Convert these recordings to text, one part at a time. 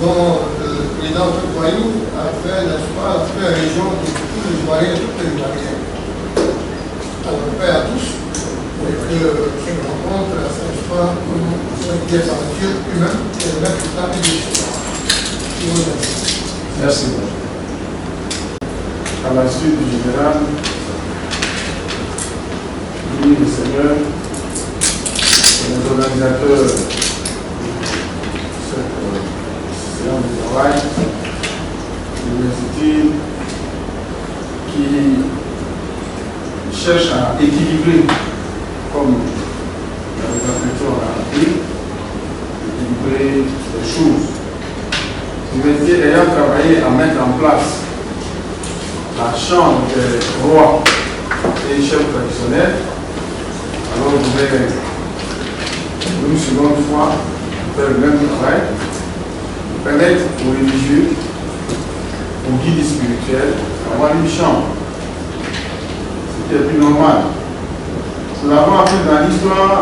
dont le président Tokoyou a fait, n'est-ce pas, la région de tous les Ivoiriens et toutes les Ivoiriennes. Alors, paix à tous, et que cette rencontre, n'est-ce pas, une pièce aventure humaine, et le maître d'État et de l'État. Merci. À la suite du général, oui, le Seigneur, les organisateurs de cette séance de travail, l'université qui cherche à équilibrer, comme les africains ont appris, équilibrer les choses. L'université ayant travaillé à mettre en place la chambre des rois et chefs traditionnels, alors je vais une seconde fois faire le même travail, permettre aux religieux, aux guides spirituels d'avoir une chambre. C'était plus normal. Nous avons appris dans l'histoire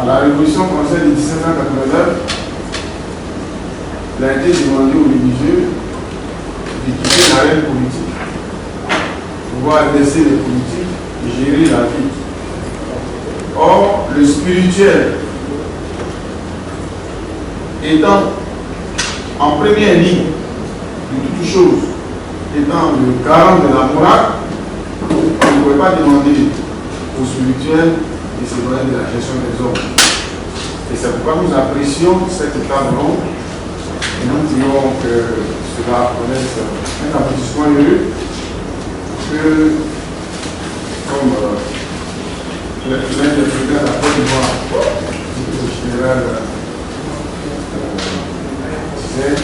à la Révolution française de 1789, il a été demandé aux religieux de quitter l'arène politique, pouvoir laisser les politiques et gérer la vie. Or, le spirituel étant en première ligne de toutes choses, étant le garant de la morale, on ne pouvait pas demander aux spirituels de se donner de la gestion des hommes. Et c'est pourquoi nous apprécions cette table ronde et nous disons que cela connaisse un aboutissement heureux, que comme l'interpréteur de la Côte d'Ivoire, le général disait,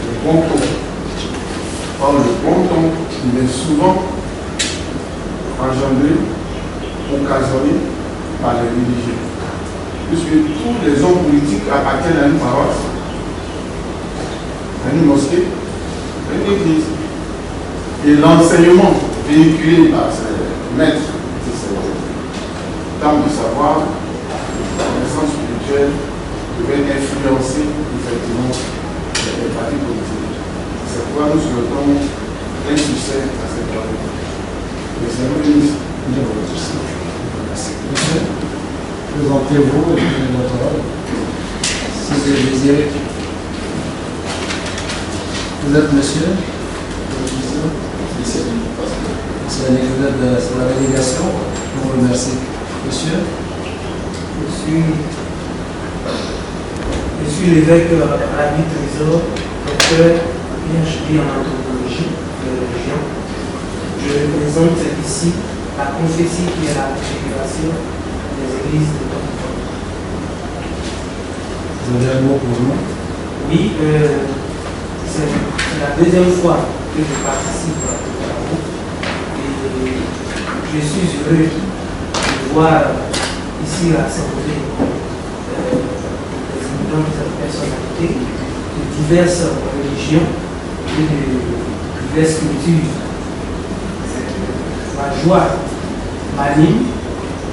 le bon ton. Or, le bon ton, il est souvent engendré, occasionné par les religieux. Puisque tous les hommes politiques appartiennent à une paroisse, à une mosquée, à une église. Et l'enseignement véhiculé par ces maîtres, ces dames de savoir, la connaissance spirituelle devait influencer effectivement les partis politiques. C'est pourquoi nous souhaitons un succès à cette journée. Monsieur le ministre, merci. Monsieur, présentez-vous et prenez la parole. Si vous le désirez. Vous êtes monsieur? Monsieur, vous êtes de la délégation. Je vous remercie. Monsieur? Je suis l'évêque Rabbi Trésor, docteur PhD en anthropologie de religion. Je représente ici la confessie qui est la confédération des églises de Côte d'Ivoire. Vous avez un mot pour nous? Oui, c'est la deuxième fois que je participe à ce travail et je suis heureux de voir ici l'assemblée des différentes personnalités de diverses religions et de diverses cultures. Ma joie m'anime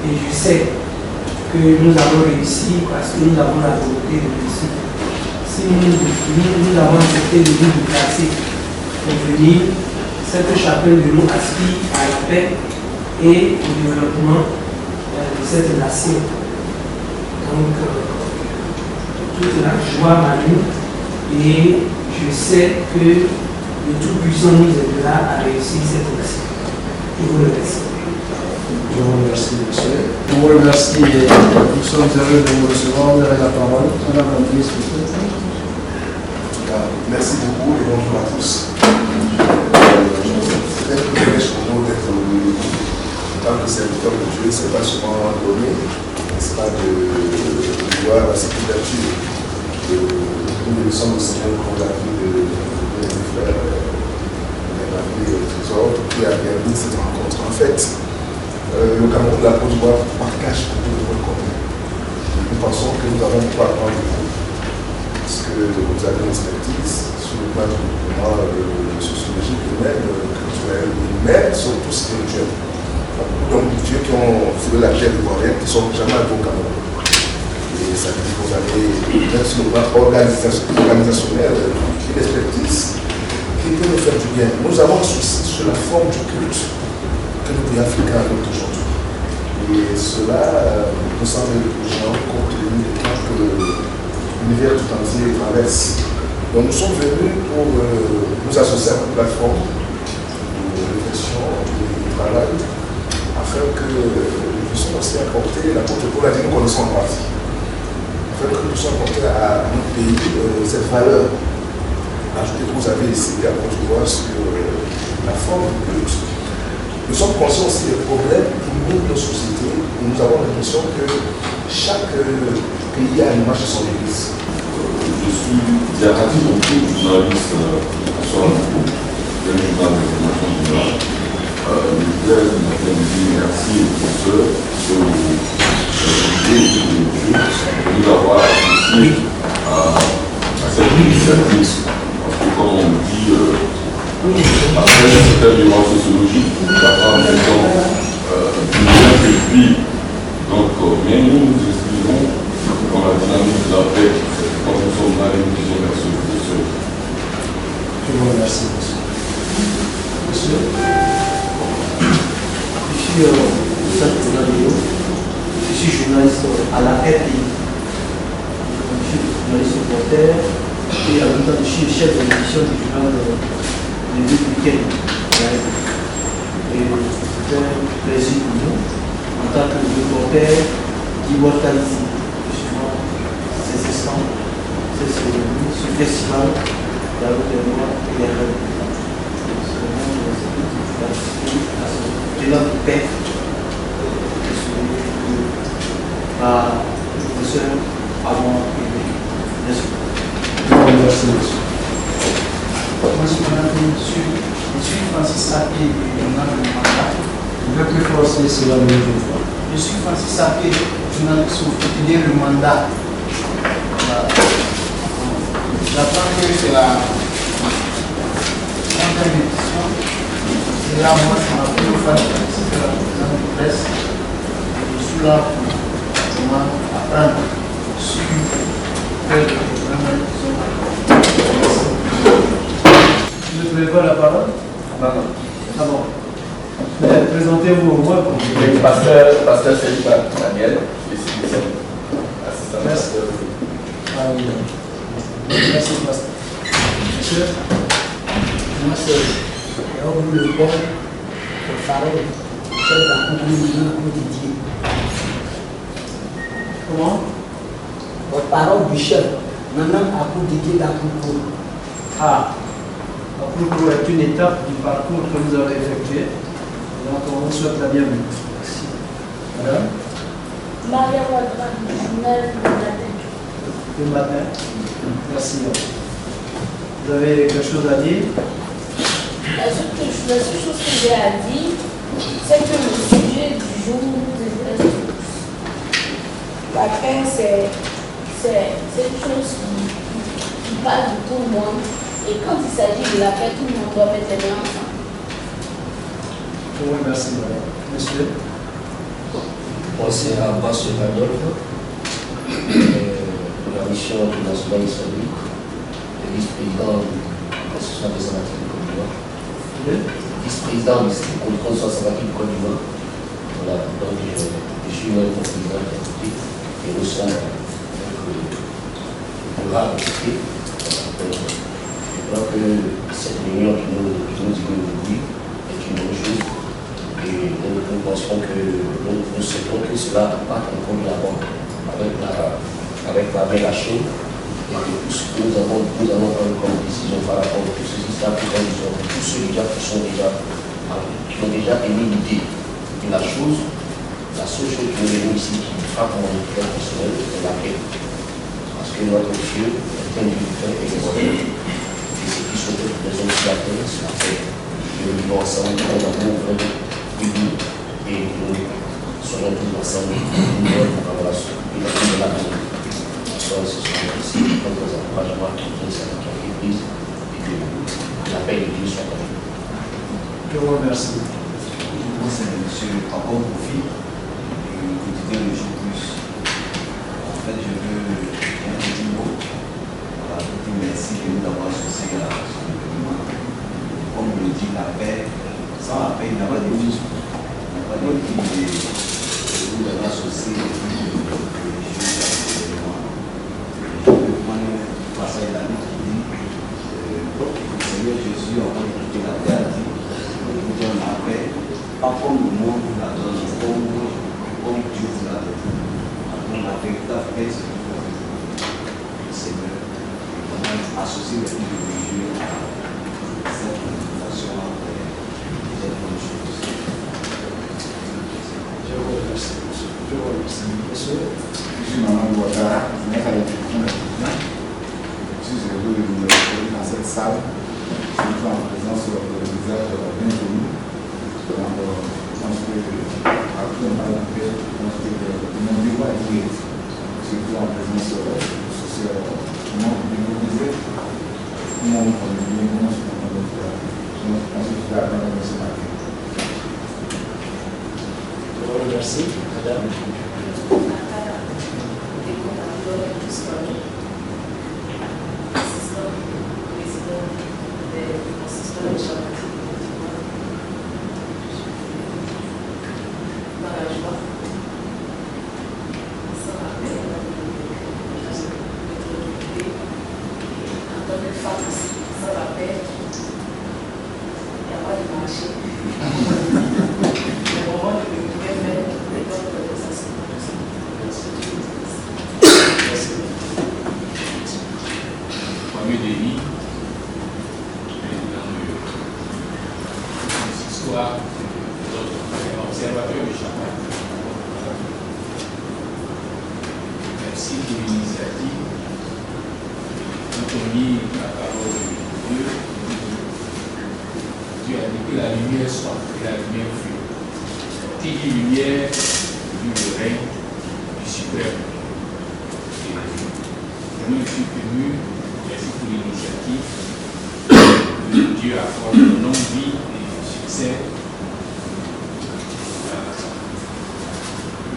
et je sais que nous avons réussi parce que nous avons la volonté de réussir. Si nous avons accepté de nous déplacer pour venir, cette chapelle de nous aspire à la paix et au développement de cette nation. Donc, toute la joie m'anime et je sais que le Tout-Puissant nous aidera à réussir cette nation. Je vous remercie. Je vous remercie, monsieur. Je vous remercie et nous sommes heureux de vous recevoir. Vous avez la parole. Madame la ministre, merci beaucoup et bonjour à tous. C'est un privilège pour nous d'être en tant que serviteur de Dieu. Ce n'est pas souvent donné, n'est-ce pas, de voir cette ouverture. Nous le sommes au Seigneur pour la vie de mes frères, de Trésor, qui a permis cette rencontre. En fait, le Cameroun de la Côte d'Ivoire partage beaucoup de points communs. Nous pensons que nous avons beaucoup à apprendre de vous, parce que vous avez une expertise sur le plan du développement sociologique, même culturel, mais surtout spirituel. Donc, Dieu qui ont trouvé la terre ivoirienne, qui sont jamais allés au Cameroun. Et ça veut dire que vous avez, même sur le plan organisationnel, une expertise qui peut nous faire du bien. Nous avons un souci sur la forme du culte que le pays africain adopte aujourd'hui. Et cela nous semble urgent compte tenu des temps que l'univers tout entier traverse. Donc nous sommes venus pour nous associer à une plateforme de réflexion, de travail, afin que nous puissions aussi apporter la porte-parole que nous connaissons en partie. Afin que nous puissions apporter à notre pays cette valeur ajoutée que vous avez ici à Côte d'Ivoire sur la forme du culte. Nous sommes conscients aussi des problèmes qui minent nos sociétés et nous avons l'impression que chaque pays a une image de son église. Je suis Diakati, donc journaliste sur un journal d'information générale. Le plaisir de l'après-midi, merci aux professeurs, de nous avoir assistés à cette initiative. Parce que comme on le dit, après cette violence sociologique, la femme étant du bien que le pire. Donc, mais nous nous inscrivons dans la dynamique de la paix. Quand nous sommes là, nous disons merci aux professeurs. Je vous remercie, monsieur. Monsieur, je suis journaliste à la RTI. Je suis journaliste reporter et en même temps je suis chef de l'édition du journal du week-end. Et c'est un plaisir pour nous, en tant que reporter, d'immortaliser justement ces instants, ces cérémonies, ce festival de la route des Noirs et des Rêves. C'est vraiment de paix par le professeur avant et je vous remercie, monsieur. Moi, je suis Francis Sapé du journal Le Mandat. Un peu plus fort, c'est la même chose. Je suis Francis Sapé, journaliste au quotidien Le Mandat. J'apprends que c'est la 30e édition. Et là, moi, c'est ma première fois que je participe à la conférence de presse. Je suis là pour apprendre sur Je ne voulais pas la parole. Non. Ah bon. Mais présentez-vous au moins pour vous. Pasteur Felipe Daniel, assistant pasteur. Ah oui. Merci, pasteur. Monsieur. Moi, c'est Raoul Le Bon, le Pharaon, chef d'accompagnement quotidien. Comment? Votre parole du chef, maintenant à coup d'idée d'Akoukou. Ah. Akoukou est une étape du parcours que vous avez effectué. Donc, on vous souhaite la bienvenue. Merci. Madame? Maria Ouattara, du journal Le Matin. Le matin. Merci. Vous avez quelque chose à dire? La seule chose que j'ai à dire, c'est que le sujet du jour nous intéresse tous. La paix, c'est une chose qui parle de tout le monde. Et quand il s'agit de la paix, tout le monde doit mettre les mains ensemble. Je vous remercie, madame. Monsieur? Moi, c'est Abbas Randolph, la mission internationale islamique, le vice-président de l'association des Sanatiques de Côte d'Ivoire. Vice-président du contrôle sanitaire de Côte d'Ivoire. Voilà, donc je suis le président de la République et nous sommes le rare invité. Je crois que cette réunion qui nous dit aujourd'hui est une bonne chose. Et nous pensons que nous souhaitons que cela parte encore de l'avant avec la mélachine et que tout ce que nous allons prendre comme décision par rapport à tout ceci, c'est tous ceux qui ont déjà émis l'idée. Et la seule chose qui nous réunit ici, qui frappe mon cœur personnel, c'est la paix. Parce que notre Dieu est un Dieu de paix et de bonheur. Et ce qui se fait des hommes sur la terre, c'est la paix. Et nous vivons ensemble en amour vraiment unis et nous soyons tous ensemble en relation. Et la fin de la vie. Ce sont aussi nos encouragements qui ont été pris et que la paix de Dieu soit avec nous. Je vous remercie. Moi, c'est M. Papa Profi, du quotidien Le Jour Plus. fait, je veux un petit mot. Voilà, un petit merci de nous avoir associés à ce document. Comme le dit la paix, sans la paix, il n'y a pas de vie. Il n'y a pas de vie. Vous avez associé les religieux à ce document. Je veux prendre un passage de la Bible qui dit le Seigneur Jésus, en train de quitter la terre, dit nous donne la paix, pas comme le monde vous la donne, comme Dieu vous la donne. Donc la véritable paix, c'est le Seigneur. On a associé les religieux à cette invitation à cette bonne chose. Je vous remercie, monsieur. Je vous remercie, monsieur. Je suis Maman Ouattara, je suis à l'éducation nationale. Je suis heureux de vous retrouver dans cette salle. Je suis en présence de visage bien connu. Je pense que après on parle de paix, je pense que mon devoir est vrai. Surtout en présence de comment vous disait, comment on peut dire, comment on peut faire. Je pense que je vais apprendre à ce matin. Je vous remercie, madame. Merci de l'initiative. Quand on lit la parole de Dieu, Dieu a dit que la lumière soit et la lumière fut. Qui dit lumière, dit le règne du suprême. Et moi, je suis venu, merci pour l'initiative. Dieu accorde une longue vie et succès.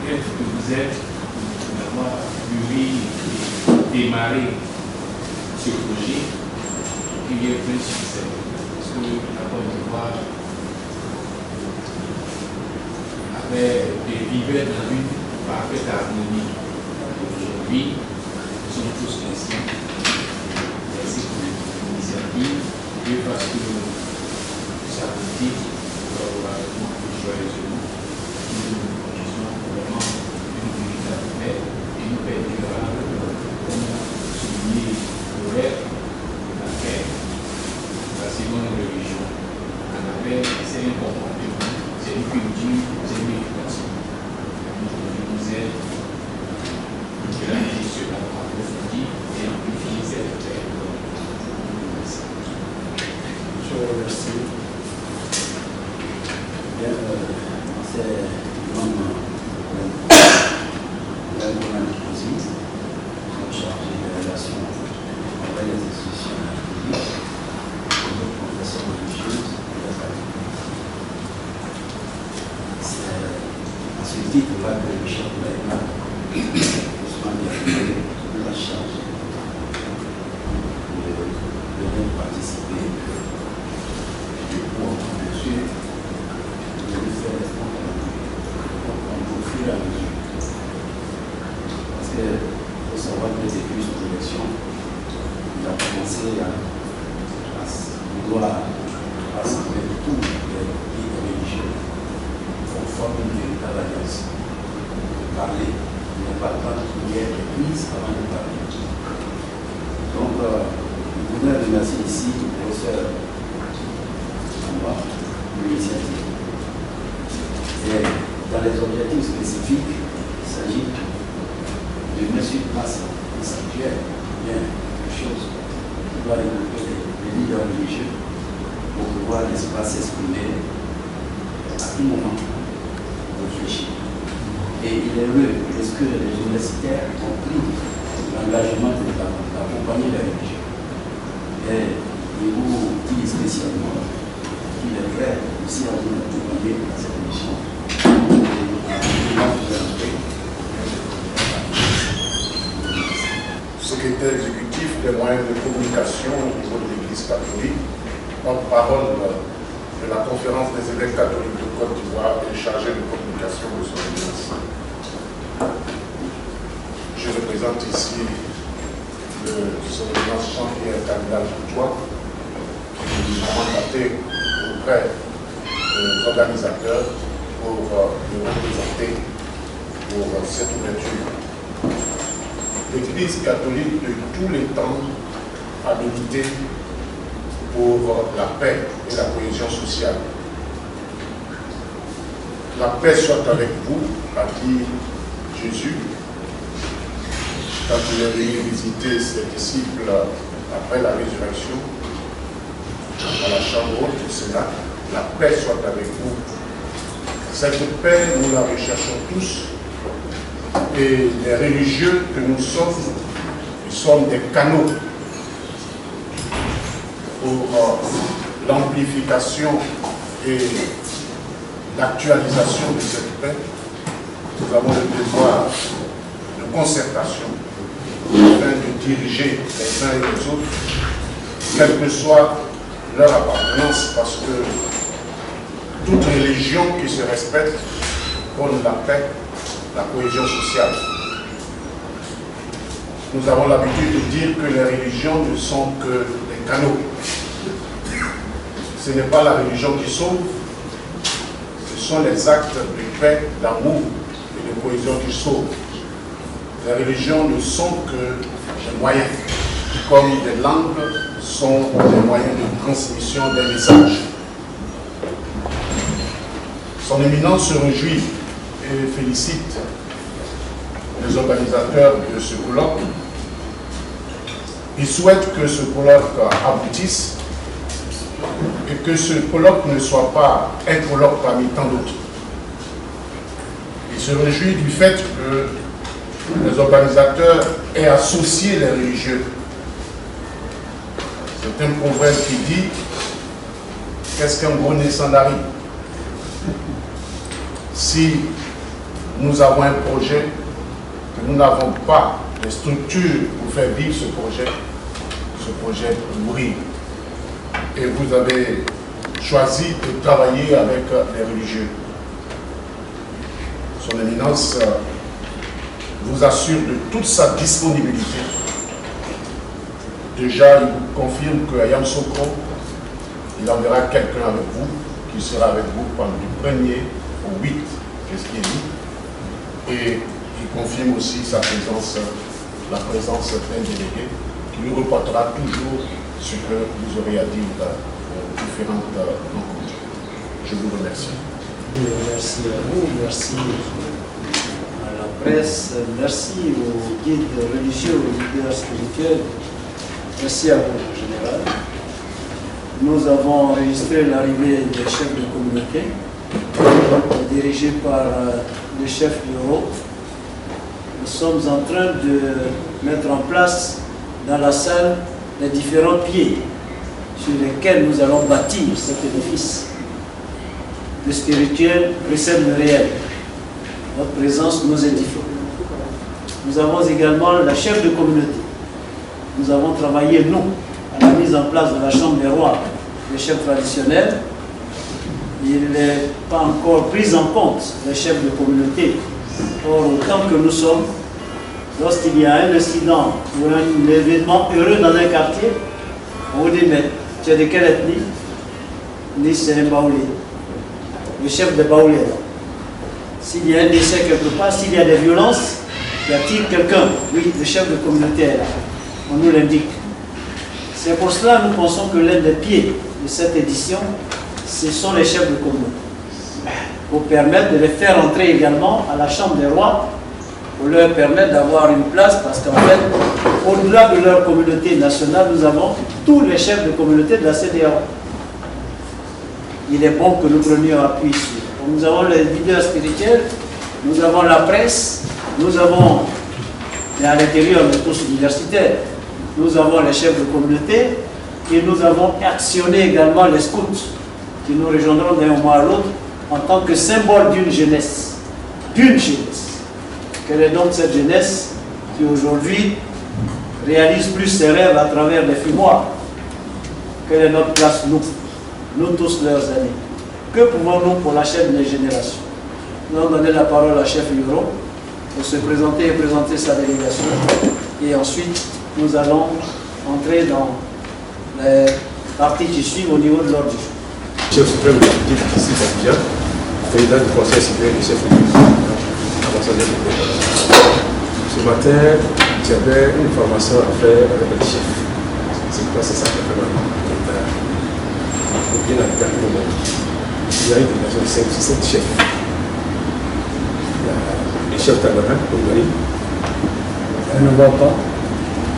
Peut-être que vous êtes d'avoir mûri et démarré ce projet, qu'il y ait plein de succès. Parce que la Côte d'Ivoire vivait dans une parfaite harmonie. Aujourd'hui, nous sommes tous conscients. Merci pour l'initiative. Dieu fasse que sa politique soit joyeusement. Nous connaissons vraiment une véritable paix et une paix durable, comme souligné le rêve, la paix, la seconde religion. En appel, c'est un comportement, c'est une culture, c'est une éducation. Nous aide de la mission approfondie et amplifier cette paix. Je vous remercie. Bien, c'est vraiment chargé de relations avec les institutions publiques, les confessions religieuses et les familles. C'est à ce titre-là que le chef de l'État, Ousmane Diakité, nous a chargé de venir participer et pour, bien sûr, de lui faire au fur et à mesure. Parce qu'il faut savoir que les études sur l'élection, il a commencé à vouloir rassembler tous les pays religieux pour former une véritable alliance. Parler, il n'est pas le temps qu'il y ait l'église avant de parler. Donc, je voudrais remercier ici le professeur Samba de l'initiative. Et dans les objectifs spécifiques, il s'agit de mettre sur place un sanctuaire, bien quelque chose qui doit regrouper les leaders religieux pour pouvoir l'espace s'exprimer à tout moment, réfléchir. Et il est heureux parce que les universitaires ont pris l'engagement d'accompagner les religieux. Et il vous dit spécialement qu'il est prêt aussi à vous accompagner dans cette mission. comité exécutif des moyens de communication au niveau de l'Église catholique, porte-parole de la conférence des évêques catholiques de Côte d'Ivoire et chargé de communication de son église. Je représente ici son éminence Jean-Pierre Cardinal Courtois, qui m'a mandaté auprès des organisateurs pour le représenter pour cette ouverture. L'Église catholique de tous les temps a milité pour la paix et la cohésion sociale. La paix soit avec vous, a dit Jésus quand il est venu visiter ses disciples après la résurrection à la chambre haute du Sénat. La paix soit avec vous. Cette paix, nous la recherchons tous. Et les religieux que nous sommes des canaux pour l'amplification et l'actualisation de cette paix. Nous avons le devoir de concertation afin de diriger les uns et les autres, quelle que soit leur appartenance, parce que toute religion qui se respecte prône la paix, la cohésion sociale. Nous avons l'habitude de dire que les religions ne sont que des canaux. Ce n'est pas la religion qui sauve, ce sont les actes de paix, d'amour et de cohésion qui sauvent. Les religions ne sont que des moyens, comme des langues sont des moyens de transmission des messages. Son Éminence se réjouit et félicite les organisateurs de ce colloque. Il souhaite que ce colloque aboutisse et que ce colloque ne soit pas un colloque parmi tant d'autres. Il se réjouit du fait que les organisateurs aient associé les religieux. C'est un proverbe qui dit « Qu'est-ce qu'un gros nez sans nari ?» Si nous avons un projet, que nous n'avons pas les structures pour faire vivre ce projet peut mourir. Et vous avez choisi de travailler avec les religieux. Son Éminence vous assure de toute sa disponibilité. Déjà, il vous confirme qu'à Yamoussoukro, il enverra quelqu'un avec vous, qui sera avec vous pendant du 1er au 8, c'est ce qui est dit. Et il confirme aussi sa présence, la présence d'un délégué, qui lui reportera toujours ce que vous aurez à dire aux différentes rencontres. Je vous remercie. Merci à vous, merci à la presse, merci aux guides religieux, aux leaders spirituels, merci à vous en général. Nous avons enregistré l'arrivée des chefs de communauté, dirigés par le chef bureau. Nous sommes en train de mettre en place dans la salle les différents pieds sur lesquels nous allons bâtir cet édifice. Le spirituel précède le réel. Notre présence nous édifie. Nous avons également la chef de communauté. Nous avons travaillé, nous, à la mise en place de la Chambre des rois, les chefs traditionnels. Il n'est pas encore pris en compte les chefs de communauté. Or, autant que nous sommes, lorsqu'il y a un incident ou un événement heureux dans un quartier, on vous dit, mais tu es de quelle ethnie? On dit, c'est un Baoulé. Le chef de Baoulé. S'il y a un décès quelque part, s'il y a des violences, y a-t-il quelqu'un? Oui, le chef de communauté est là. On nous l'indique. C'est pour cela que nous pensons que l'un des pieds de cette édition, ce sont les chefs de communauté. Pour permettre de les faire entrer également à la Chambre des rois, pour leur permettre d'avoir une place, parce qu'en fait, au-delà de leur communauté nationale, nous avons tous les chefs de communauté de la CEDEAO. Il est bon que nous prenions appui sur. Nous avons les leaders spirituels, nous avons la presse, nous avons, mais à l'intérieur, nous tous universitaires, nous avons les chefs de communauté et nous avons actionné également les scouts qui nous rejoindront d'un mois à l'autre en tant que symbole d'une jeunesse. D'une jeunesse. Quelle est donc cette jeunesse qui aujourd'hui réalise plus ses rêves à travers les fumoirs. Quelle est notre place, nous tous leurs amis? Que pouvons-nous pour la chaîne des générations? Nous allons donner la parole à Chef Yoro pour se présenter et présenter sa délégation. Et ensuite, nous allons entrer dans les parties qui suivent au niveau de l'ordre du jour. Chef suprême de la République ici d'Abidjan, président du Conseil supérieur du chef de l'État, ambassadeur du Président. Ce matin, j'avais une formation à faire avec le chef. C'est quoi, c'est ça qui fait mal. Pour bien habiter tout le monde. Il y a une délégation de 5 chefs. Le chef Tagaman, au Mali. Elle ne voit pas.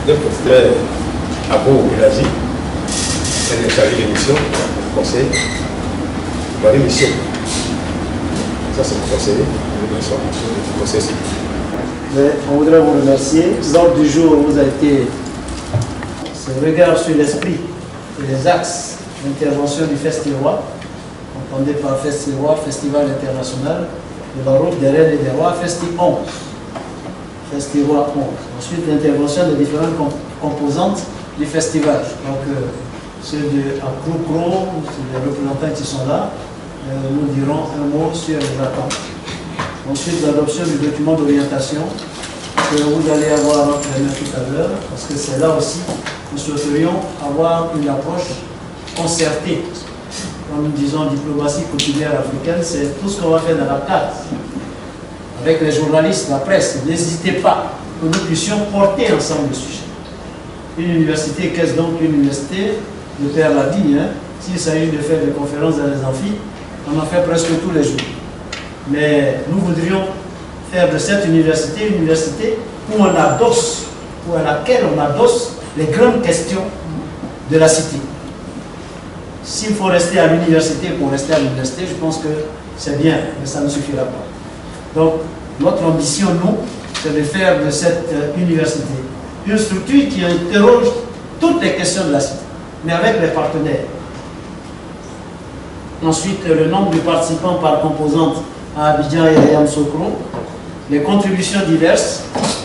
Le professeur Abo Elagi, elle est chargée de mission, conseil. Marie Mission. Ça, c'est le conseiller, le conseil civil. On voudrait vous remercier. L'ordre du jour vous a été ce regard sur l'esprit et les axes d'intervention du Festirois. Entendez par Festirois, Festival international de la route des reines et des rois, Festi 11. Festirois 11. Ensuite, l'intervention des différentes composantes du festival. Donc, ceux de Akrokro, les représentants qui sont là, nous dirons un mot sur les attentes. Ensuite, l'adoption du document d'orientation que vous allez avoir entre les mains tout à l'heure, parce que c'est là aussi, nous souhaiterions avoir une approche concertée. Quand nous disons diplomatie quotidienne africaine, c'est tout ce qu'on va faire dans la cadre. Avec les journalistes, la presse, n'hésitez pas que nous puissions porter ensemble le sujet. Une université, qu'est-ce donc une université? Le père l'a dit, hein, s'il s'agit de faire des conférences dans les amphis, on en fait presque tous les jours. Mais nous voudrions faire de cette université une université où on adosse, ou à laquelle on adosse les grandes questions de la cité. S'il faut rester à l'université pour rester à l'université, je pense que c'est bien, mais ça ne suffira pas. Donc, notre ambition, nous, c'est de faire de cette université une structure qui interroge toutes les questions de la cité, mais avec les partenaires. Ensuite, le nombre de participants par composante à Abidjan et à Yamoussoukro, les contributions diverses.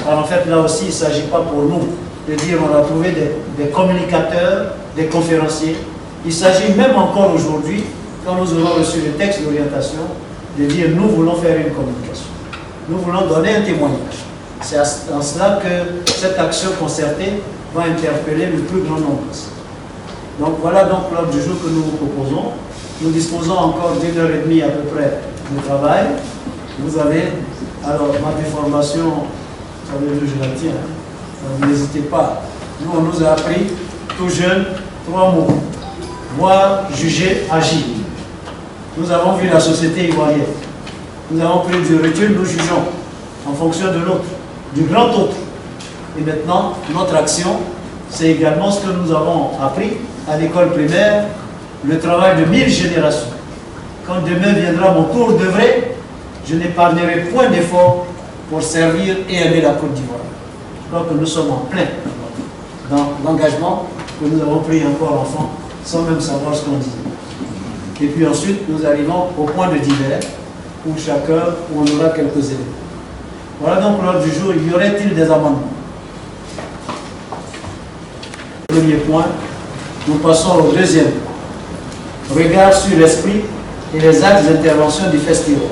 Alors en fait, là aussi, il ne s'agit pas pour nous de dire on a trouvé des communicateurs, des conférenciers. Il s'agit même encore aujourd'hui, quand nous aurons reçu le texte d'orientation, de dire nous voulons faire une communication. Nous voulons donner un témoignage. C'est en cela que cette action concertée va interpeller le plus grand nombre. Donc voilà donc l'ordre du jour que nous vous proposons. Nous disposons encore d'1h30 à peu près de travail. Vous avez, alors ma déformation, vous savez, je la tiens, hein. N'hésitez pas. Nous, on nous a appris, tout jeune, 3 mots. Voir, juger, agir. Nous avons vu la société ivoirienne. Nous avons pris du recul, nous jugeons en fonction de l'autre, du grand autre. Et maintenant, notre action, c'est également ce que nous avons appris à l'école primaire, le travail de 1000 générations. Quand demain viendra mon tour d'œuvrer, je n'épargnerai point d'efforts pour servir et aimer la Côte d'Ivoire. Je crois que nous sommes en plein dans l'engagement que nous avons pris encore enfant, sans même savoir ce qu'on dit. Et puis ensuite, nous arrivons au point de divers, où chacun, où on aura quelques éléments. Voilà donc l'ordre du jour. Y aurait-il des amendements? Premier point, nous passons au deuxième. Regard sur l'esprit et les axes d'intervention du festival.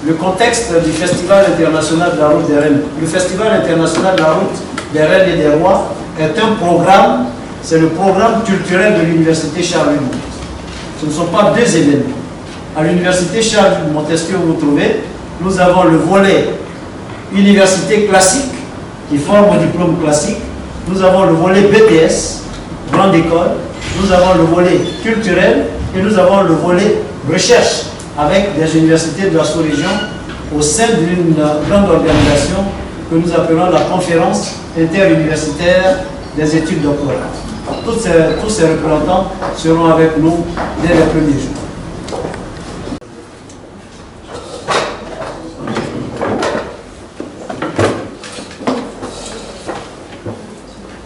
Le contexte du Festival international de la route des reines. Le Festival international de la route des reines et des rois est un programme, c'est le programme culturel de l'université Charles Hugon. Ce ne sont pas deux événements. À l'université Charles Hugon, Montesquieu, vous trouvez, nous avons le volet université classique qui forme au diplôme classique. Nous avons le volet BTS, grande école. Nous avons le volet culturel et nous avons le volet recherche avec des universités de la sous-région au sein d'une grande organisation que nous appelons la conférence interuniversitaire des études doctorales. Tous ces représentants seront avec nous dès les premiers jours.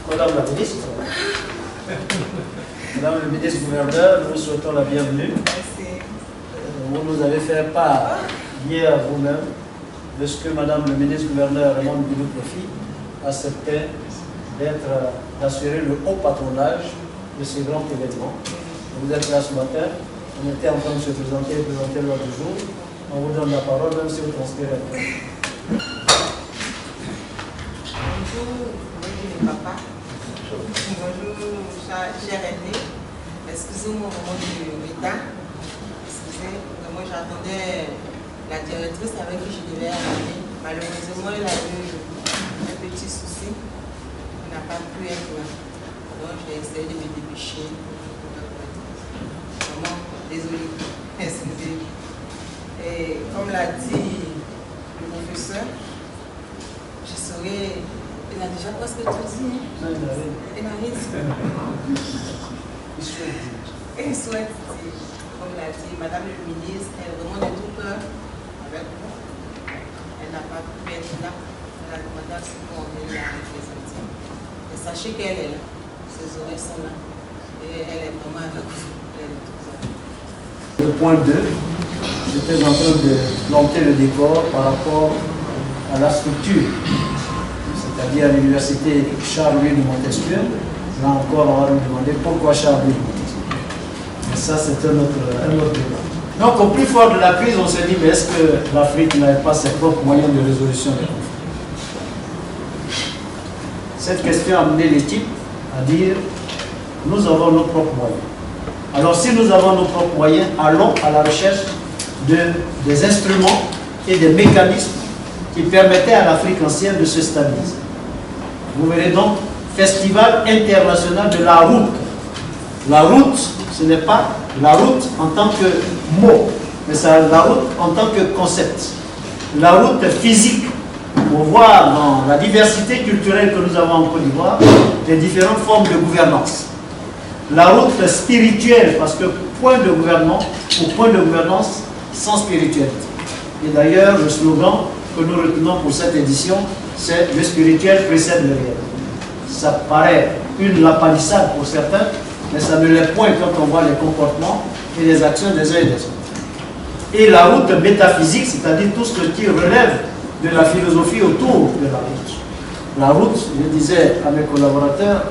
Madame la ministre, Madame le ministre-gouverneur, nous souhaitons la bienvenue. Vous nous avez fait part hier vous-même de ce que Madame le ministre-gouverneur Raymond Boudou Profi acceptait d'assurer le haut patronage de ce grand événement. Vous êtes là ce matin, on était en train de se présenter l'ordre du jour. On vous donne la parole, même si vous transférez un peu. Bonjour, papa. Bonjour, cher aîné. Excusez-moi au moment du retard. Excusez, moi j'attendais la directrice avec qui je devais arriver. Malheureusement, elle a eu un petit souci. Elle n'a pas pu être là. Donc j'ai essayé de me dépêcher. Vraiment, désolée. Excusez. Et comme l'a dit le professeur, je saurais. Il a déjà presque tout dit. Il n'a rien dit. Il souhaite dire, comme l'a dit Madame le ministre, elle est vraiment de tout cœur avec nous. Elle n'a pas pu être là. Elle a demandé à ce qu'on la représenter. Et sachez qu'elle est là. Ses oreilles sont là. Et elle est vraiment avec vous. Le point 2, j'étais en train de planter le décor par rapport à la structure, c'est-à-dire à l'université Charles-Louis de Montesquieu. Là encore, on va nous demander pourquoi Charles-Louis de Montesquieu. Mais ça, c'est un autre débat. Donc, au plus fort de la crise, on s'est dit, mais est-ce que l'Afrique n'avait pas ses propres moyens de résolution des conflits? Cette question a amené l'équipe à dire, nous avons nos propres moyens. Alors, si nous avons nos propres moyens, allons à la recherche des instruments et des mécanismes qui permettaient à l'Afrique ancienne de se stabiliser. Vous verrez donc, Festival international de la route. La route, ce n'est pas la route en tant que mot, mais c'est la route en tant que concept. La route physique, pour voir dans la diversité culturelle que nous avons en Côte d'Ivoire, les différentes formes de gouvernance. La route spirituelle, parce que point de gouvernement ou point de gouvernance sans spiritualité. Et d'ailleurs, le slogan que nous retenons pour cette édition, c'est « Le spirituel précède le réel ». Ça paraît une lapalissade pour certains, mais ça ne l'est point quand on voit les comportements et les actions des uns et des autres. Et la route métaphysique, c'est-à-dire tout ce qui relève de la philosophie autour de la route. La route, je disais à mes collaborateurs,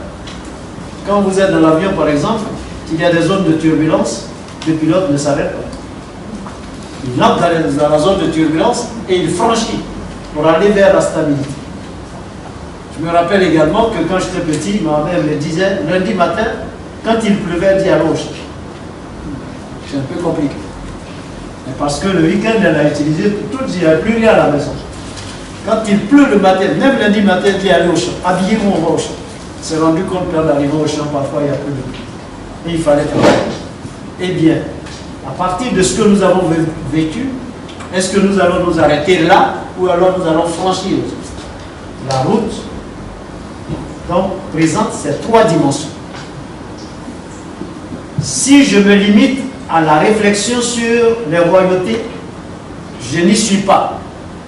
quand vous êtes dans l'avion par exemple, il y a des zones de turbulence, le pilote ne s'arrête pas. Il entre dans la zone de turbulence et il franchit pour aller vers la stabilité. Je me rappelle également que quand j'étais petit, ma mère me disait, lundi matin, quand il pleuvait, elle dit à l'autre. C'est un peu compliqué. Mais parce que le week-end, elle a utilisé pour tout, il n'y a plus rien à la maison. Quand il pleut le matin, même lundi matin, elle dit allez au champ, habillez-vous, on va au champ. On s'est rendu compte qu'en arrivant au champ, parfois il n'y a plus de pluie. Et il fallait travailler. Eh bien, à partir de ce que nous avons vécu, est-ce que nous allons nous arrêter là ou alors nous allons franchir la route? Donc, présente ces trois dimensions. Si je me limite à la réflexion sur les royautés, je n'y suis pas.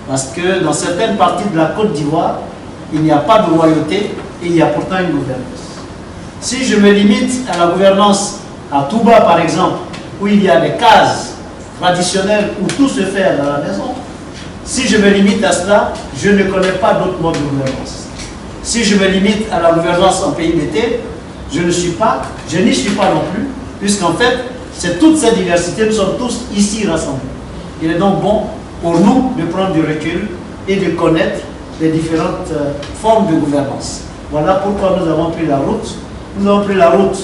Parce que dans certaines parties de la Côte d'Ivoire, il n'y a pas de royauté et il y a pourtant une gouvernance. Si je me limite à la gouvernance à Touba, par exemple, où il y a des cases traditionnelles où tout se fait dans la maison, si je me limite à cela, je ne connais pas d'autres modes de gouvernance. Si je me limite à la gouvernance en pays d'été, je n'y suis pas non plus, puisqu'en fait, c'est toute cette diversité, nous sommes tous ici rassemblés. Il est donc bon pour nous de prendre du recul et de connaître les différentes formes de gouvernance. Voilà pourquoi nous avons pris la route. Nous avons pris la route,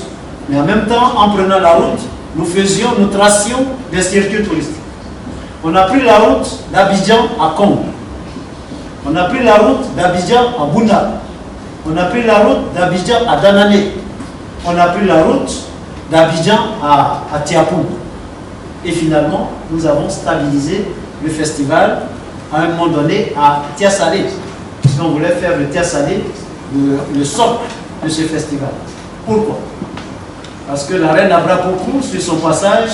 mais en même temps, en prenant la route, nous tracions des circuits touristiques. On a pris la route d'Abidjan à Congo. On a pris la route d'Abidjan à Bouna. On a pris la route d'Abidjan à Danané. On a pris la route d'Abidjan à Tiapou. Et finalement, nous avons stabilisé le festival à un moment donné à Tiasalé. On voulait faire de Tiasalé le socle de ce festival. Pourquoi? Parce que la reine Abrapoku, sur son passage,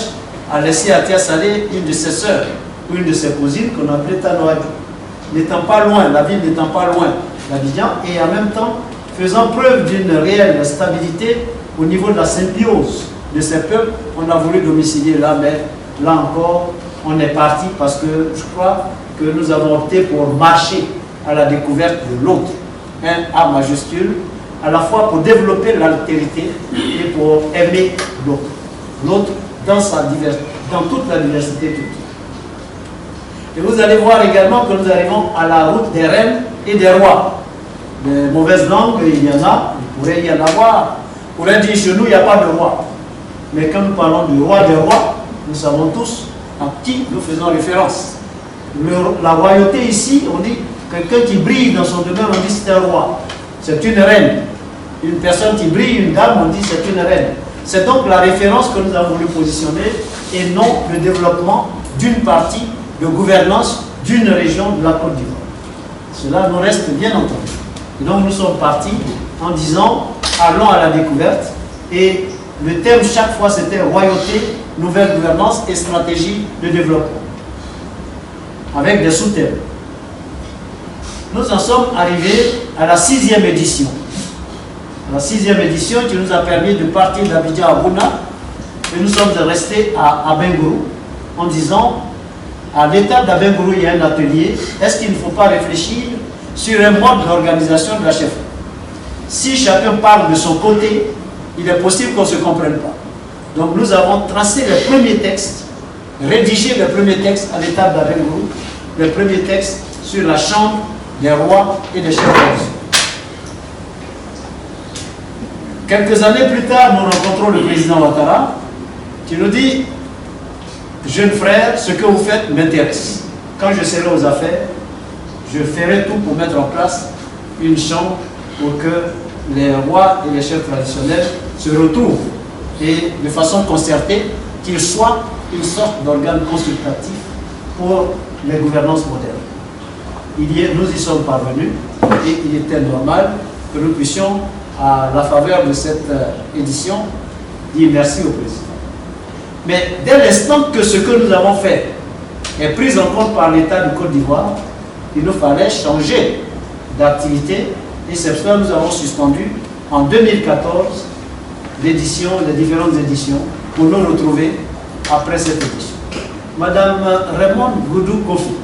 a laissé à Tiasalé une de ses sœurs, ou une de ses cousines, qu'on appelait Tanoadou. N'étant pas loin, la ville n'étant pas loin d'Abidjan, et en même temps faisant preuve d'une réelle stabilité au niveau de la symbiose de ces peuples, on a voulu domicilier là, mais là encore, on est parti parce que je crois que nous avons opté pour marcher à la découverte de l'autre. Un A majuscule à la fois pour développer l'altérité et pour aimer l'autre. L'autre dans toute la diversité culturelle. Et vous allez voir également que nous arrivons à la route des reines et des rois. Les mauvaises langues, il y en a, il pourrait y en avoir. On pourrait dire chez nous, il n'y a pas de roi. Mais quand nous parlons du roi des rois, nous savons tous à qui nous faisons référence. La royauté ici, on dit quelqu'un qui brille dans son domaine, on dit c'est un roi. C'est une reine. Une personne qui brille, une dame, on dit c'est une reine. C'est donc la référence que nous avons voulu positionner et non le développement d'une partie de gouvernance d'une région de la Côte d'Ivoire. Cela nous reste bien entendu. Et donc nous sommes partis en disant allons à la découverte et le thème chaque fois c'était royauté, nouvelle gouvernance et stratégie de développement. Avec des sous-thèmes. Nous en sommes arrivés à la 6e édition. La 6e édition qui nous a permis de partir d'Abidjan à Bouna et nous sommes restés à Abengourou en disant à l'étape d'Abengourou il y a un atelier, est-ce qu'il ne faut pas réfléchir sur un mode d'organisation de la chefferie? Si chacun parle de son côté, il est possible qu'on ne se comprenne pas. Donc nous avons tracé les premiers textes, rédigé les premiers textes à l'étape d'Abengourou, les premiers textes sur la chambre des rois et des chefs religieux. Quelques années plus tard, nous rencontrons le président Ouattara qui nous dit « Jeune frère, ce que vous faites m'intéresse. Quand je serai aux affaires, je ferai tout pour mettre en place une chambre pour que les rois et les chefs traditionnels se retrouvent et de façon concertée, qu'ils soient une sorte d'organe consultatif pour les gouvernances modernes. Nous y sommes parvenus et il était normal que nous puissions, à la faveur de cette édition, dire merci au président. Mais dès l'instant que ce que nous avons fait est pris en compte par l'État de Côte d'Ivoire, il nous fallait changer d'activité et c'est pour ça que nous avons suspendu en 2014 l'édition, les différentes éditions pour nous retrouver après cette édition. Madame Raymond Goudou Kofi,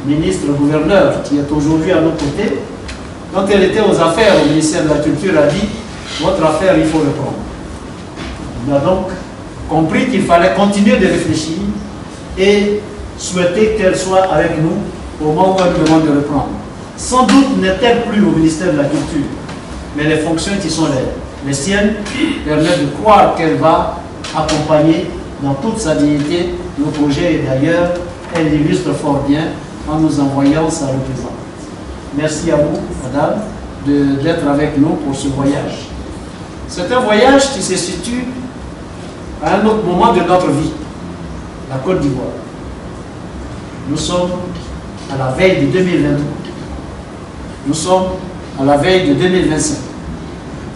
ministre-gouverneur qui est aujourd'hui à nos côtés, quand elle était aux affaires au ministère de la Culture, a dit « Votre affaire, il faut reprendre ». On a donc compris qu'il fallait continuer de réfléchir et souhaiter qu'elle soit avec nous au moment où elle nous demande de reprendre. Sans doute n'est-elle plus au ministère de la Culture, mais les fonctions qui sont les siennes permettent de croire qu'elle va accompagner dans toute sa dignité nos projets et d'ailleurs, elle l'illustre fort bien en nous envoyant sa représentante. Merci à vous, madame, d'être avec nous pour ce voyage. C'est un voyage qui se situe à un autre moment de notre vie, la Côte d'Ivoire. Nous sommes à la veille de 2023. Nous sommes à la veille de 2025.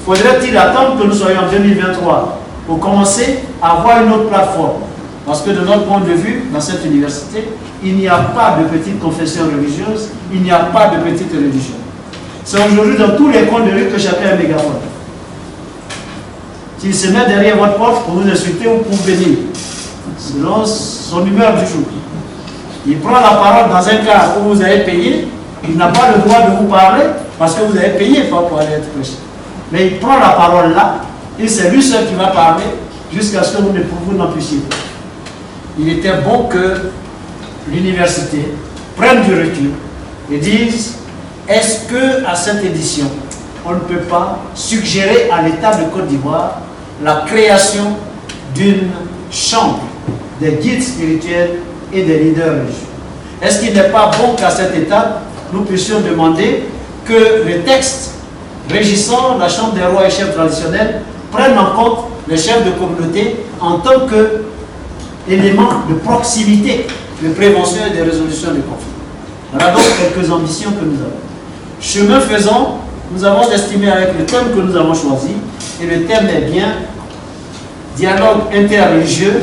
Faudrait-il attendre que nous soyons en 2023 pour commencer à avoir une autre plateforme? Parce que de notre point de vue, dans cette université, il n'y a pas de petite confession religieuse, il n'y a pas de petite religion. C'est aujourd'hui dans tous les coins de rue que chacun a un mégaphone. S'il se met derrière votre porte pour vous insulter ou pour venir, selon son humeur du jour. Il prend la parole dans un cas où vous avez payé, il n'a pas le droit de vous parler parce que vous avez payé pour aller être prêché. Mais il prend la parole là, et c'est lui seul qui va parler jusqu'à ce que vous n'en puissiez pas. Il était bon que l'université prenne du recul et dise est-ce que à cette édition on ne peut pas suggérer à l'État de Côte d'Ivoire la création d'une chambre des guides spirituels et des leaders religieux? Est-ce qu'il n'est pas bon qu'à cette étape nous puissions demander que les textes régissant la chambre des rois et chefs traditionnels prennent en compte les chefs de communauté en tant que élément de proximité, de prévention et de résolution des conflits. Voilà donc quelques ambitions que nous avons. Chemin faisant, nous avons estimé avec le thème que nous avons choisi, et le thème est bien dialogue interreligieux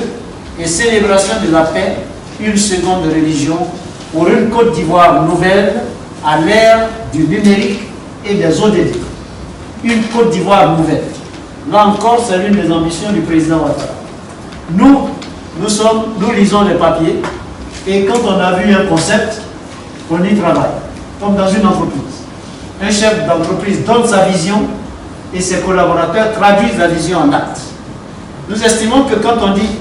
et célébration de la paix, une seconde religion pour une Côte d'Ivoire nouvelle à l'ère du numérique et des ODD. Une Côte d'Ivoire nouvelle. Là encore, c'est l'une des ambitions du président Ouattara. Nous lisons les papiers et quand on a vu un concept, on y travaille, comme dans une entreprise. Un chef d'entreprise donne sa vision et ses collaborateurs traduisent la vision en actes. Nous estimons que quand on dit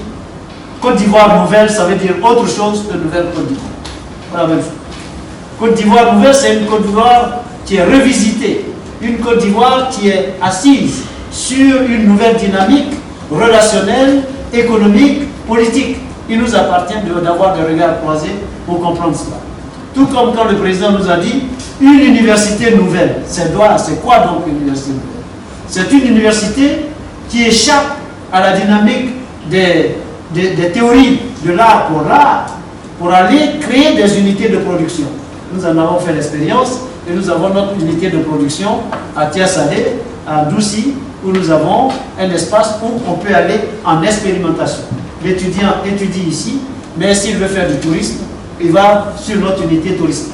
Côte d'Ivoire nouvelle, ça veut dire autre chose que nouvelle Côte d'Ivoire. Voilà, même chose. Côte d'Ivoire nouvelle, c'est une Côte d'Ivoire qui est revisitée, une Côte d'Ivoire qui est assise sur une nouvelle dynamique relationnelle, économique, politique. Il nous appartient d'avoir des regards croisés pour comprendre cela. Tout comme quand le président nous a dit une université nouvelle. C'est quoi donc une université nouvelle? C'est une université qui échappe à la dynamique des théories de l'art pour aller créer des unités de production. Nous en avons fait l'expérience et nous avons notre unité de production à Tiasalé, à Douci, où nous avons un espace où on peut aller en expérimentation. L'étudiant étudie ici, mais s'il veut faire du tourisme, il va sur notre unité touristique.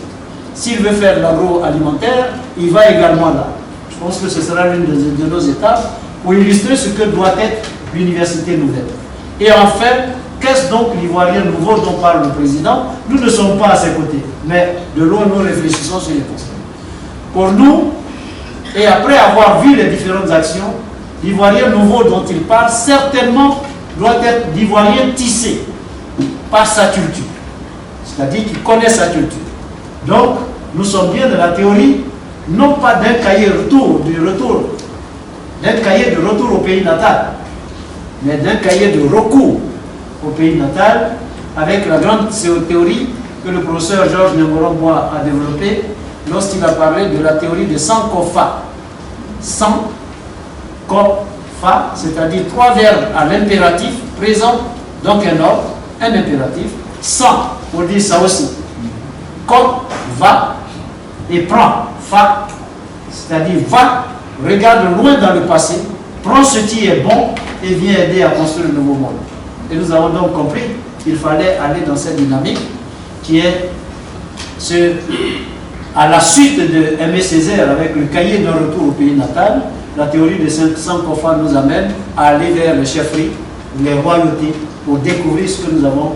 S'il veut faire de l'agroalimentaire, il va également là. Je pense que ce sera l'une de nos étapes pour illustrer ce que doit être l'université nouvelle. Et enfin, qu'est-ce donc l'Ivoirien nouveau dont parle le président? Nous ne sommes pas à ses côtés, mais de loin nous réfléchissons sur les constats. Pour nous, et après avoir vu les différentes actions, l'Ivoirien nouveau dont il parle certainement doit être l'Ivoirien tissé par sa culture, c'est-à-dire qu'il connaît sa culture. Donc, nous sommes bien dans la théorie, non pas d'un cahier de retour au pays natal, mais d'un cahier de recours au pays natal, avec la grande théorie que le professeur Georges Nemorombois a développée lorsqu'il a parlé de la théorie de Sankofa. Sankofa, c'est-à-dire 3 verbes à l'impératif, présent, donc un ordre, un impératif, sans, on dit ça aussi. Ko, va, et prend, fa, c'est-à-dire va, regarde loin dans le passé, prend ce qui est bon et vient aider à construire le nouveau monde. Et nous avons donc compris qu'il fallait aller dans cette dynamique qui est à la suite de Aimé Césaire avec le cahier d'un retour au pays natal. La théorie de Sankofa nous amène à aller vers les chefferies, les royautés, pour découvrir ce que nous avons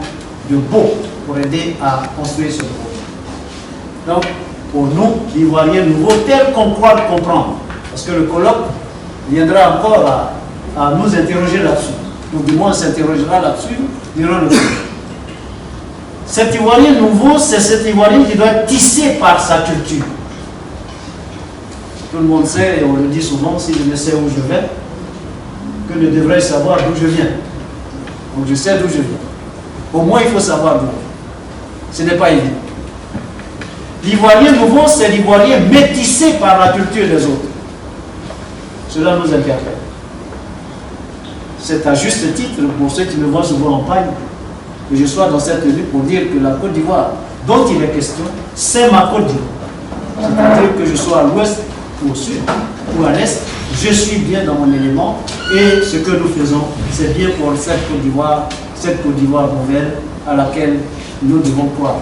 de beau pour aider à construire ce projet. Donc, pour nous, l'Ivoirien nouveau, tel qu'on croit le comprendre, parce que le colloque viendra encore à nous interroger là-dessus. Donc, du moins, on s'interrogera là-dessus durant le cours. Cet Ivoirien nouveau, c'est cet Ivoirien qui doit être tissé par sa culture. Tout le monde sait, et on le dit souvent, si je ne sais où je vais, que ne devrais-je savoir d'où je viens. Donc, je sais d'où je viens. Au moins, il faut savoir d'où. Ce n'est pas évident. L'Ivoirien nouveau, c'est l'Ivoirien métissé par la culture des autres. Cela nous interpelle. C'est à juste titre, pour ceux qui me voient souvent en pagne, que je sois dans cette tenue pour dire que la Côte d'Ivoire, dont il est question, c'est ma Côte d'Ivoire. C'est-à-dire que je sois à l'ouest ou au sud ou à l'est, je suis bien dans mon élément et ce que nous faisons, c'est bien pour cette Côte d'Ivoire nouvelle à laquelle nous devons croire.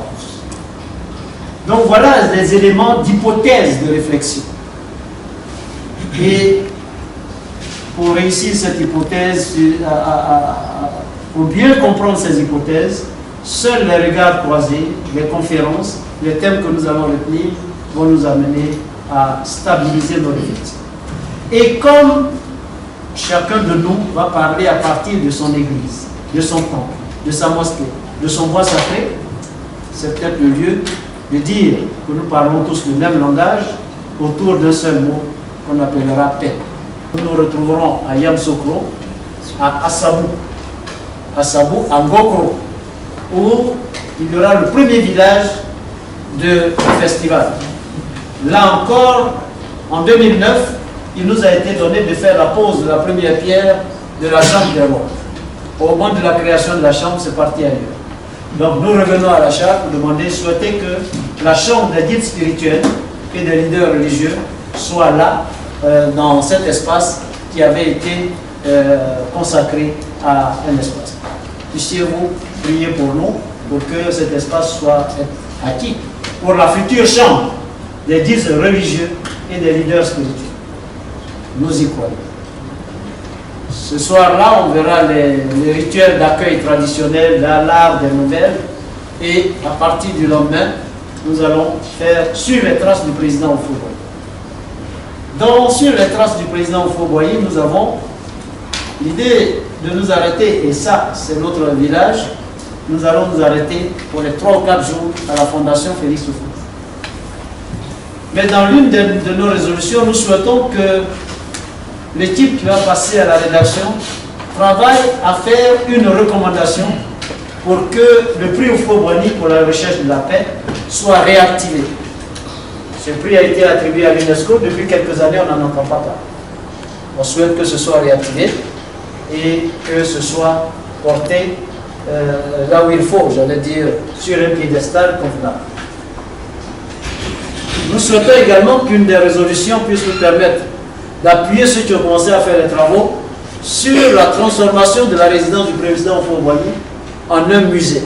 Donc voilà les éléments d'hypothèse de réflexion. Et pour réussir cette hypothèse, pour bien comprendre ces hypothèses, seuls les regards croisés, les conférences, les thèmes que nous allons retenir vont nous amener à stabiliser nos réflexions. Et comme chacun de nous va parler à partir de son église, de son temple, de sa mosquée, de son bois sacré, c'est peut-être le lieu de dire que nous parlons tous le même langage autour d'un seul mot qu'on appellera paix. Nous nous retrouverons à Yamsokro, à Assabou, à Ngokro, où il y aura le premier village du festival. Là encore, en 2009, il nous a été donné de faire la pose de la première pierre de la Chambre des rois. Au moment de la création de la Chambre, c'est parti ailleurs. Donc nous revenons à la Charte pour demander, souhaiter que la Chambre des guides spirituels et des leaders religieux soit là, dans cet espace qui avait été consacré à un espace. Puissiez-vous prier pour nous, pour que cet espace soit acquis pour la future Chambre des guides religieux et des leaders spirituels. Nous y croyons. Ce soir-là, on verra les rituels d'accueil traditionnels, l'art des nouvelles, et à partir du lendemain, nous allons faire suivre les traces du président au football. Sur les traces du président Houphouët-Boigny, nous avons l'idée de nous arrêter, et ça, c'est notre village. Nous allons nous arrêter pour les 3 ou 4 jours à la Fondation Félix Houphouët. Mais dans l'une de nos résolutions, nous souhaitons que l'équipe qui va passer à la rédaction travaille à faire une recommandation pour que le prix Houphouët-Boigny pour la recherche de la paix soit réactivé. Ce prix a été attribué à l'UNESCO. Depuis quelques années, on n'en entend pas parler. On souhaite que ce soit réactivé et que ce soit porté là où il faut, j'allais dire, sur un piédestal convenable. Nous souhaitons également qu'une des résolutions puisse nous permettre d'appuyer ceux qui ont commencé à faire les travaux sur la transformation de la résidence du président Houphouët-Boigny en un musée.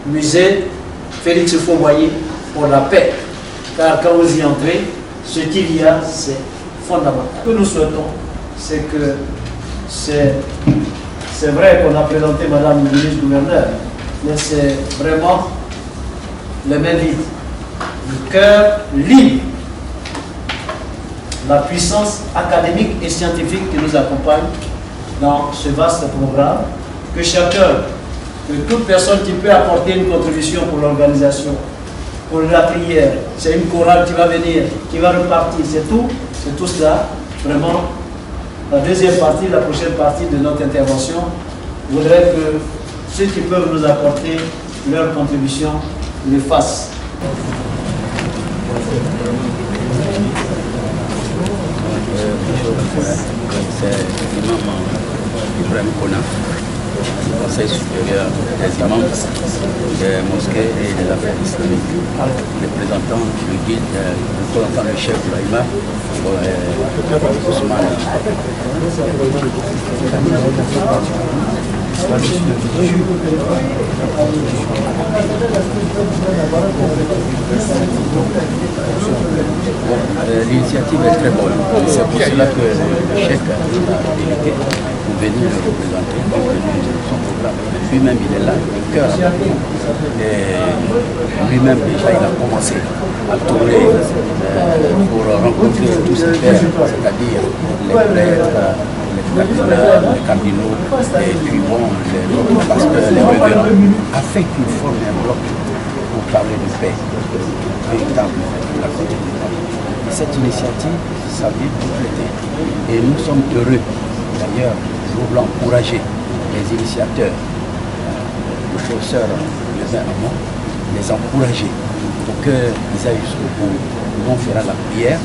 Musée Félix Houphouët-Boigny pour la paix. Car quand vous y entrez, ce qu'il y a, c'est fondamental. Ce que nous souhaitons, c'est que c'est vrai qu'on a présenté Madame le ministre-gouverneur, mais c'est vraiment les mains vides, le cœur libre, la puissance académique et scientifique qui nous accompagne dans ce vaste programme, que chacun, que toute personne qui peut apporter une contribution pour l'organisation, pour la prière, c'est une chorale qui va venir, qui va repartir, c'est tout cela. Vraiment, la deuxième partie, la prochaine partie de notre intervention, voudrait que ceux qui peuvent nous apporter leur contribution le fassent. C'est l'imam Ibrahim Kona, du Conseil supérieur des imams, des mosquées et des affaires islamiques, représentant le guide, représentant le chef de l'imam, Ousmane. L'initiative est très bonne. C'est pour cela que le chef nous a invité pour venir le représenter, pour venir son programme. Lui-même, il est là, le cœur. Et lui-même, déjà, il a commencé à tourner pour rencontrer tous ses pairs, c'est-à-dire les prêtres, les cardinaux, et puis bon, les pasteurs, les révérends, afin qu'ils forment un bloc pour parler de paix, véritable de la côté. Cette initiative, ça vient compléter. Et nous sommes heureux, d'ailleurs, nous voulons encourager les initiateurs, le professeur Levin Hamon, les encourager pour qu'ils aillent jusqu'au bout. Nous, on fera la prière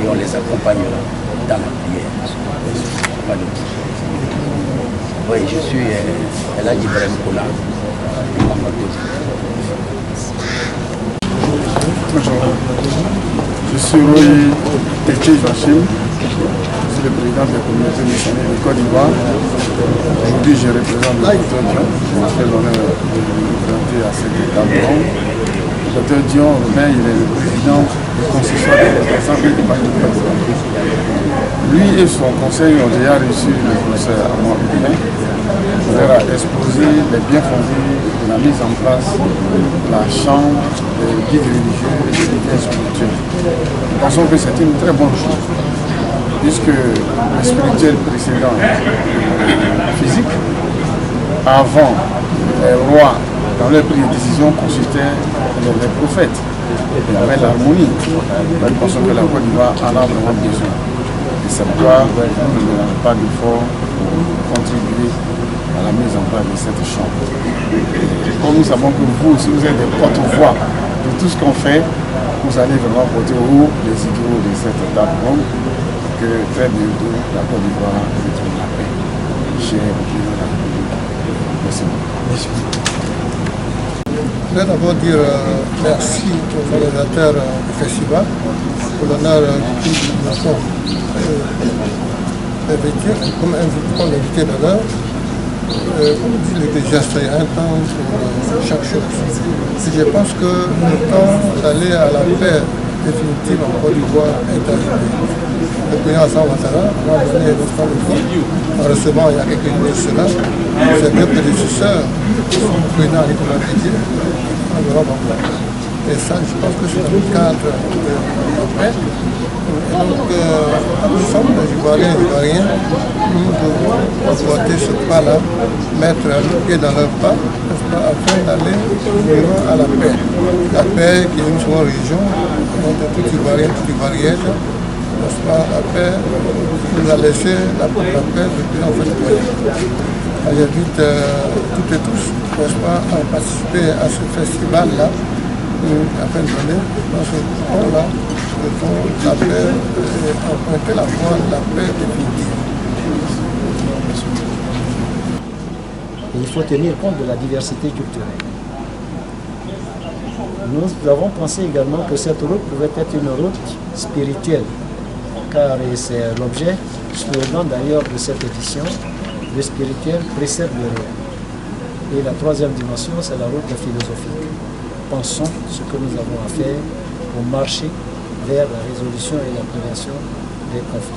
et on les accompagnera dans la prière. Oui, je suis Eladji Ibrahim Kona. Je suis Roy Teche Joachim, je suis le président de la communauté missionnaire de Côte d'Ivoire. Aujourd'hui, je représente le Dr Dion, je me fais l'honneur de le présenter à cette table ronde. Le Dr Dion, il est le président du consistoire des représentants du Parti du président. Lui et son conseil ont déjà reçu le professeur Armand Hubelin. Il leur a exposé les bienfondés de la mise en place de la chambre des guides religieux et des guides spirituels. Nous pensons que c'est une très bonne chose, puisque le spirituel précédent physique, avant les rois, dans leur prise de décision, consultaient les prophètes. Il y avait l'harmonie. Nous pensons que la Côte d'Ivoire en a vraiment besoin. Et c'est pourquoi nous ne menons pas d'efforts pour contribuer à la mise en place de cette chambre. Et comme nous savons que vous aussi, vous êtes des porte-voix de tout ce qu'on fait, vous allez vraiment porter au haut les idéaux de cette table ronde, que très bientôt la Côte d'Ivoire retrouve la paix. Cher président de la République. Merci beaucoup. Je voudrais d'abord dire merci aux organisateurs du festival pour l'honneur qu'ils nous sont invités, comme invité d'honneur. Comme dit l'Ecclésiaste, il y a un temps pour chaque chose. Je pense que le temps d'aller à la paix définitive en Côte d'Ivoire est arrivé. Le président Hassan Ouattara m'a donné notre temps en recevant il y a quelques jours de cela ses deux prédécesseurs, le président Nicolas Didier, en Europe. Et ça, je pense que c'est dans le cadre de la paix Donc, nous sommes des Ivoiriens, nous devons emboîter ce pas-là, mettre le pied dans leur pas, n'est-ce pas, afin d'aller vraiment à la paix. La paix qui est une seule région, entre tout Ivoirien, toute Ivoirienne, n'est-ce pas, la paix nous a laissé la paix depuis en fait j'invite toutes et tous, n'est-ce pas, à participer à ce festival-là, afin de donner dans ce temps-là la paix, emprunter la voie de la paix définitive. Et il faut tenir compte de la diversité culturelle. Nous avons pensé également que cette route pouvait être une route spirituelle, car c'est l'objet, slogan d'ailleurs de cette édition, le spirituel précède le réel. Et la troisième dimension, c'est la route philosophique. Pensons ce que nous avons à faire pour marcher vers la résolution et la prévention des conflits.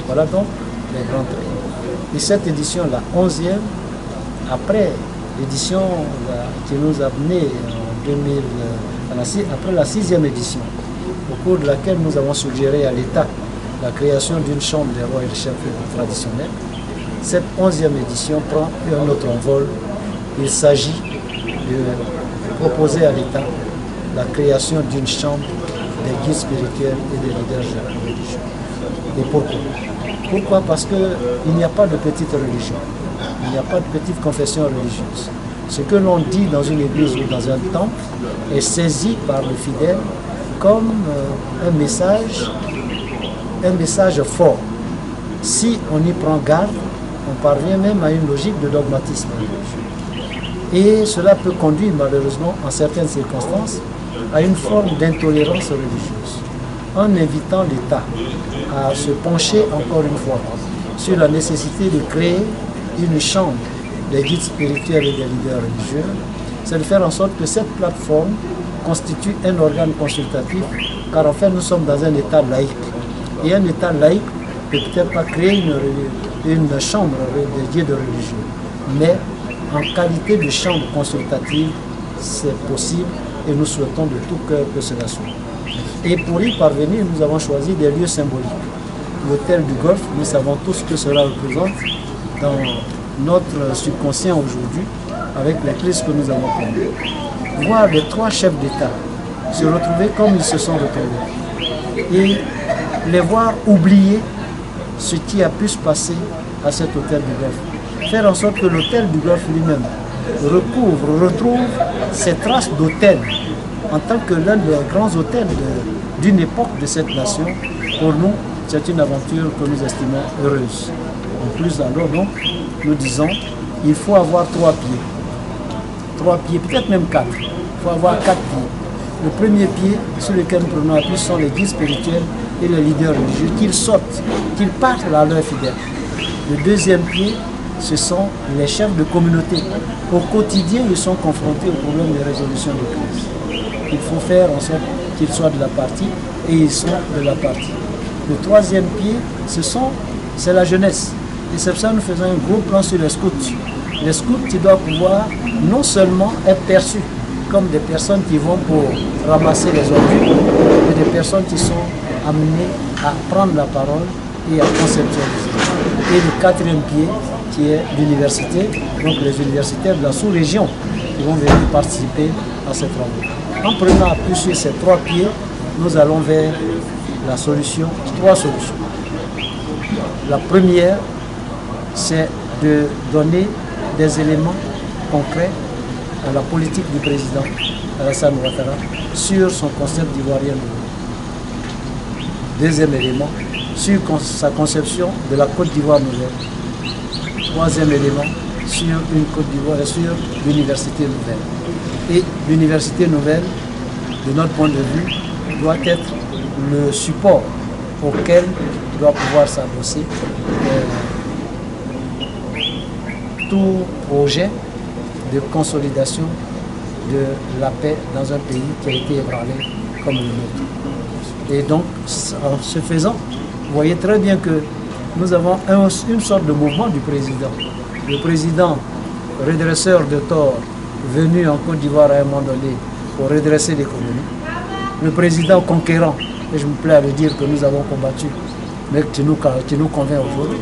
Voilà donc les grands traits. Et cette édition, la 11e, après l'édition qui nous a menés en 2000, après la 6e édition, au cours de laquelle nous avons suggéré à l'État la création d'une chambre des rois et des chefs traditionnels, cette 11e édition prend un autre envol. Il s'agit de proposer à l'État la création d'une chambre des guides spirituels et des leaders de la religion. Et pourquoi? Pourquoi? Parce qu'il n'y a pas de petite religion, il n'y a pas de petite confession religieuse. Ce que l'on dit dans une église ou dans un temple est saisi par le fidèle comme un message fort. Si on y prend garde, on parvient même à une logique de dogmatisme religieux. Et cela peut conduire malheureusement, en certaines circonstances, à une forme d'intolérance religieuse, en invitant l'État à se pencher encore une fois sur la nécessité de créer une chambre des guides spirituels et des leaders religieux, c'est de faire en sorte que cette plateforme constitue un organe consultatif, car en fait nous sommes dans un État laïque. Et un État laïque ne peut peut-être pas créer une chambre des guides religieux, mais en qualité de chambre consultative, c'est possible et nous souhaitons de tout cœur que cela soit. Et pour y parvenir, nous avons choisi des lieux symboliques. L'hôtel du Golfe, nous savons tous ce que cela représente dans notre subconscient aujourd'hui, avec les crises que nous avons connues. Voir les trois chefs d'État se retrouver comme ils se sont retrouvés et les voir oublier ce qui a pu se passer à cet hôtel du Golfe. Faire en sorte que l'hôtel du Golfe lui-même retrouve ses traces d'hôtel en tant que l'un des grands hôtels d'une époque de cette nation. Pour nous, c'est une aventure que nous estimons heureuse. En plus, alors, donc, nous disons, il faut avoir 3 pieds. 3 pieds, peut-être même 4. Il faut avoir 4 pieds. Le premier pied sur lequel nous prenons appui sont les guides spirituels et les leaders religieux, qu'ils sortent, qu'ils partent à leurs fidèles. Le deuxième pied, ce sont les chefs de communauté. Au quotidien, ils sont confrontés au problème de résolution de crise. Il faut faire en sorte qu'ils soient de la partie et ils sont de la partie. Le troisième pied, c'est la jeunesse. Et c'est pour ça que nous faisons un gros plan sur les scouts. Les scouts qui doivent pouvoir non seulement être perçus comme des personnes qui vont pour ramasser les ordures, mais des personnes qui sont amenées à prendre la parole et à conceptualiser. Et le quatrième pied, qui est l'université, donc les universitaires de la sous-région qui vont venir participer à ces travaux. En prenant appui sur ces 3 pieds, nous allons vers la solution, 3 solutions. La première, c'est de donner des éléments concrets à la politique du président Alassane Ouattara sur son concept d'ivoirien nouveau. Deuxième élément, sur sa conception de la Côte d'Ivoire nouvelle. Troisième élément, sur une Côte d'Ivoire, sur l'université nouvelle. Et l'université nouvelle, de notre point de vue, doit être le support auquel doit pouvoir s'adosser tout projet de consolidation de la paix dans un pays qui a été ébranlé comme le nôtre. Et donc, en ce faisant, vous voyez très bien que nous avons une sorte de mouvement du président. Le président redresseur de tort venu en Côte d'Ivoire à un moment donné pour redresser l'économie. Le président conquérant et je me plais à le dire que nous avons combattu, mais qui nous convainc aujourd'hui,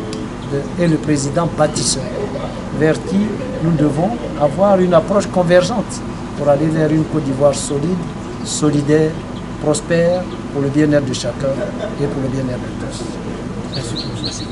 est le président bâtisseur, vers qui nous devons avoir une approche convergente pour aller vers une Côte d'Ivoire solide, solidaire, prospère, pour le bien-être de chacun et pour le bien-être de tous. Merci.